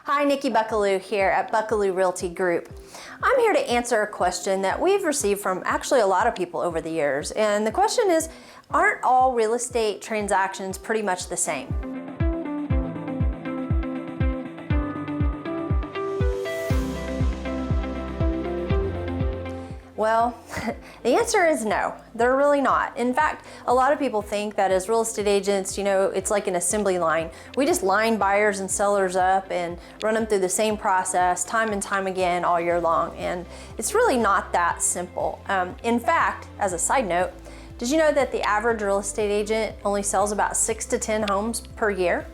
Hi, Nikki Buckelew here at Buckelew Realty Group. I'm here to answer a question that we've received from actually a lot of people over the years. And the question is, aren't all real estate transactions pretty much the same? Well, the answer is no, they're really not. In fact, a lot of people think that as real estate agents, it's like an assembly line. We just line buyers and sellers up and run them through the same process time and time again all year long. And it's really not that simple. In fact, as a side note, did you know that the average real estate agent only sells about 6 to 10 homes per year?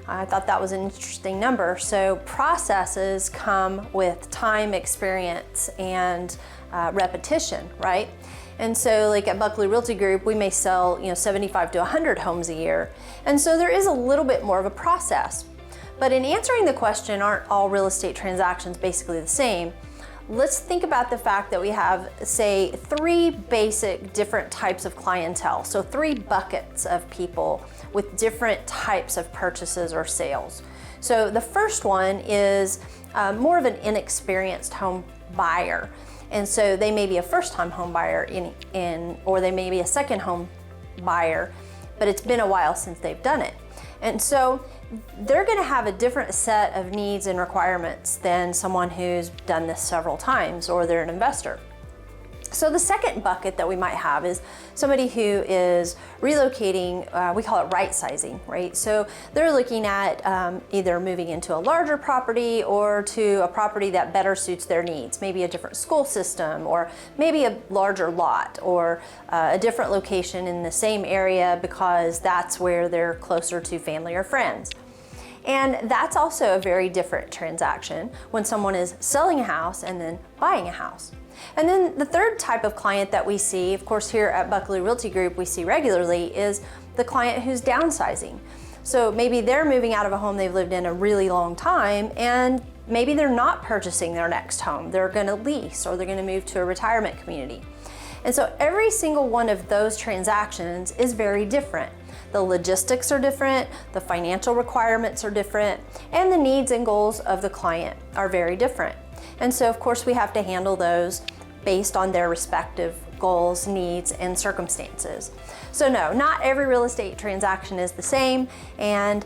I thought that was an interesting number. So processes come with time, experience, and repetition, right? And so like at Buckelew Realty Group, we may sell 75 to 100 homes a year. And so there is a little bit more of a process. But in answering the question, aren't all real estate transactions basically the same? Let's think about the fact that we have, say, 3 basic different types of clientele. So 3 buckets of people with different types of purchases or sales. So the first one is more of an inexperienced home buyer. And so they may be a first-time home buyer or they may be a second home buyer, but it's been a while since they've done it. And so they're going to have a different set of needs and requirements than someone who's done this several times or they're an investor. So the second bucket that we might have is somebody who is relocating, we call it right sizing, right? So they're looking at either moving into a larger property or to a property that better suits their needs, maybe a different school system or maybe a larger lot or a different location in the same area because that's where they're closer to family or friends. And that's also a very different transaction when someone is selling a house and then buying a house. And then the third type of client that we see, of course here at Buckelew Realty Group we see regularly, is the client who's downsizing. So maybe they're moving out of a home they've lived in a really long time and maybe they're not purchasing their next home. They're going to lease or they're going to move to a retirement community. And so every single one of those transactions is very different. The logistics are different, the financial requirements are different, and the needs and goals of the client are very different. And so of course we have to handle those based on their respective goals, needs, and circumstances. So no, not every real estate transaction is the same, and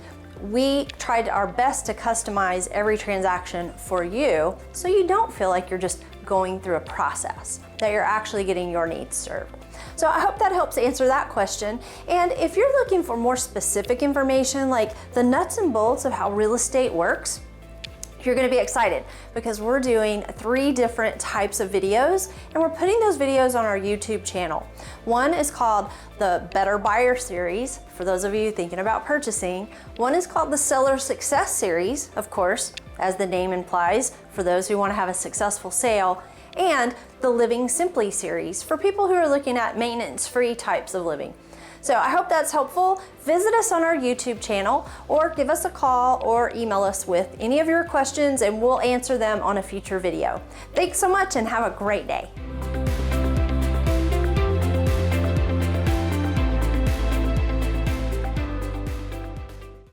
we tried our best to customize every transaction for you so you don't feel like you're just going through a process, that you're actually getting your needs served. So I hope that helps answer that question. And if you're looking for more specific information, like the nuts and bolts of how real estate works, you're going to be excited because we're doing 3 different types of videos and we're putting those videos on our YouTube channel. One is called the Better Buyer Series, for those of you thinking about purchasing. One is called the Seller Success Series, of course, as the name implies, for those who want to have a successful sale. And the Living Simply series for people who are looking at maintenance-free types of living. So I hope that's helpful. Visit us on our YouTube channel or give us a call or email us with any of your questions and we'll answer them on a future video. Thanks so much and have a great day.